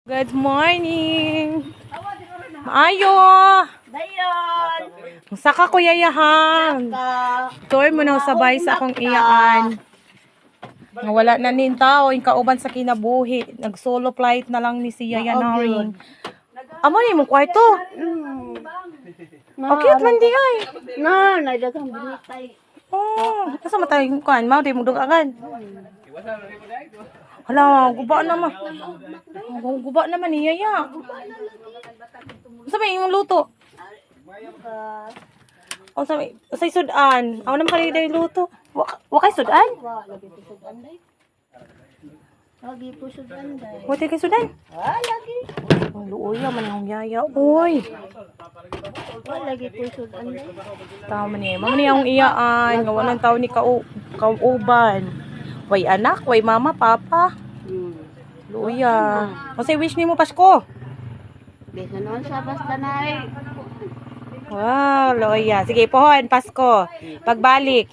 Good morning! Maayo! Dayon! Saka ko yayahan. Tour mo na sabay sa akong iyaan. Wala na nin tao, yung kauban sa kinabuhi. Nag-solo flight na lang ni si Yaya Naring. Amo ni mong kwarto. Okay, man di ay. Na, nadagang binitay. Oh, asa matay yung kuan? Mao di mo dugagan. Hala, guba naman. Guba naman ni Yaya. Sa may imong luto? O sa sudan. Ako naman kanina yung luto. Wakay sudan? Lagi po sudan day. Lagi po sudan day. Wate kay sudan? Lagi. Ang luoy man yung Yaya. Uy. Lagi po sudan day. Tao man ni. Mama ni ang iyaan. Nga walang tao ni kauban. Way anak, way mama, papa. Luya. Kasi wish ni mo Pasko. Bisa noon sa basta nay. Wow, Loya. Sige, pohon, Pasko. Pagbalik.